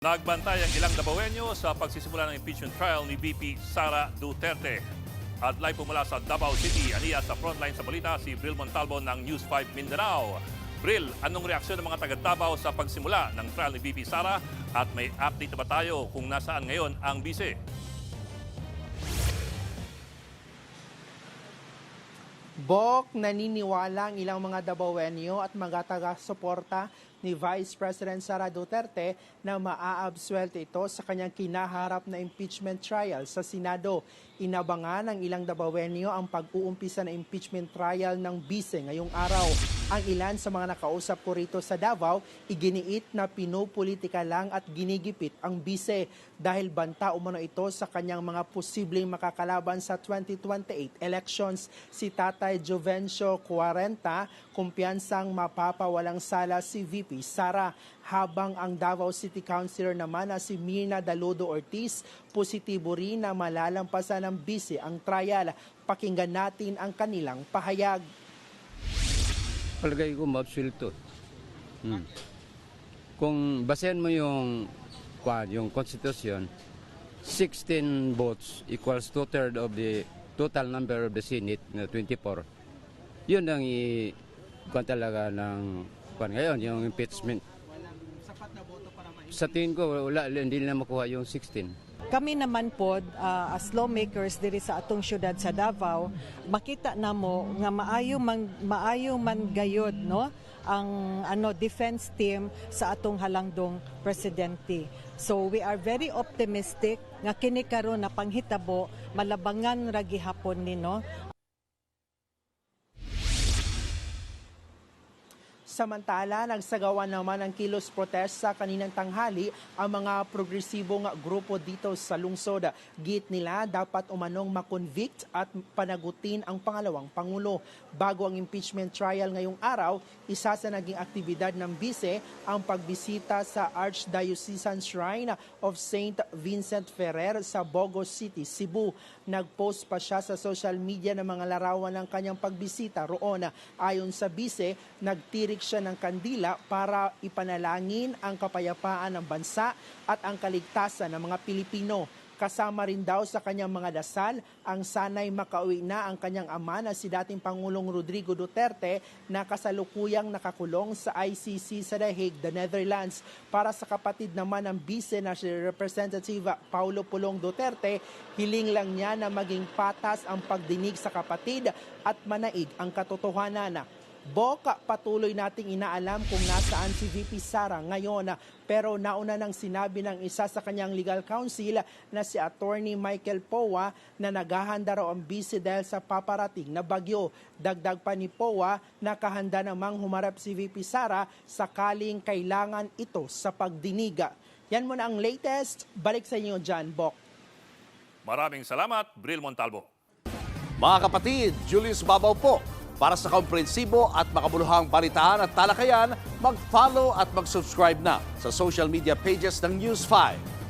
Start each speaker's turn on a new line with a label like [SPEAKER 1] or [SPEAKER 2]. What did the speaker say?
[SPEAKER 1] Nagbantay ang ilang Dabawenyo sa pagsisimula ng impeachment trial ni VP Sara Duterte. At live po mula sa Davao City, aniya sa frontline sa balita si Bril Montalvo ng News 5 Mindanao. Bril, anong reaksyon ng mga taga-Davao sa pagsimula ng trial ni VP Sara? At may update na ba tayo kung nasaan ngayon ang bise?
[SPEAKER 2] Bok, naniniwala ang ilang mga Dabawenyo at mga taga-suporta ni Vice President Sara Duterte na maaabsuelto ito sa kanyang kinaharap na impeachment trial sa Senado. Inabangan ng ilang Dabawenyo ang pag-uumpisa ng impeachment trial ng bise ngayong araw. Ang ilan sa mga nakausap ko rito sa Davao, iginiit na pinopolitika lang at ginigipit ang bise dahil banta umano ito sa kanyang mga posibleng makakalaban sa 2028 elections. Si Tatay Jovencio 40, kumpiyansang mapapawalang sala si VP Sara, habang ang Davao City Councilor naman na si Mirna Daludo Ortiz, positibo rin na malalampasan ng bise ang trial. Pakinggan natin ang kanilang pahayag.
[SPEAKER 3] Palagay ko maabsuelto. Kung basehan mo yung constitution, 16 votes equals 2/3 of the total number of the Senate na 24. Yun ang talaga ng ngayon, yung impeachment.
[SPEAKER 2] Sapat na boto para
[SPEAKER 3] Sa tingin ko, hindi na makuha yung 16.
[SPEAKER 4] Kami naman po, as lawmakers diri sa atong syudad sa Davao, makita na mo nga maayo man gayod no ang defense team sa atong halangdong presidente. So we are very optimistic nga kini karon na panghitabo malabangan ra gihapon ni no.
[SPEAKER 2] Samantala, nagsagawa naman ng kilos protesta kaninang tanghali ang mga progresibong grupo dito sa lungsod. Git nila dapat umanong makonvict at panagutin ang pangalawang Pangulo. Bago ang impeachment trial ngayong araw, isa sa naging aktibidad ng bise ang pagbisita sa Archdiocesan Shrine of St. Vincent Ferrer sa Bogo City, Cebu. Nagpost pa siya sa social media ng mga larawan ng kanyang pagbisita roon. Ayon sa bise, nagtirik siya ng kandila para ipanalangin ang kapayapaan ng bansa at ang kaligtasan ng mga Pilipino. Kasama rin daw sa kanyang mga dasal ang sanay makauwi na ang kanyang ama na si dating Pangulong Rodrigo Duterte na kasalukuyang nakakulong sa ICC sa The Hague, the Netherlands. Para sa kapatid naman ng bise na si Representative Paulo Pulong Duterte, hiling lang niya na maging patas ang pagdinig sa kapatid at manaig ang katotohanan. Boka, patuloy nating inaalam kung nasaan si VP Sara ngayon, pero nauna nang sinabi ng isa sa kanyang legal counsel na si Attorney Michael Powa na naghahanda raw ang bise dahil sa paparating na bagyo. Dagdag pa ni Powa, nakahanda namang humarap si VP Sara sakaling kailangan ito sa pagdiniga. Yan muna ang latest. Balik sa inyo dyan, Bok.
[SPEAKER 1] Maraming salamat, Bril Montalvo.
[SPEAKER 5] Mga kapatid, Julius Babaw po. Para sa komprehensibo at makabuluhang balitaan at talakayan, mag-follow at mag-subscribe na sa social media pages ng News 5.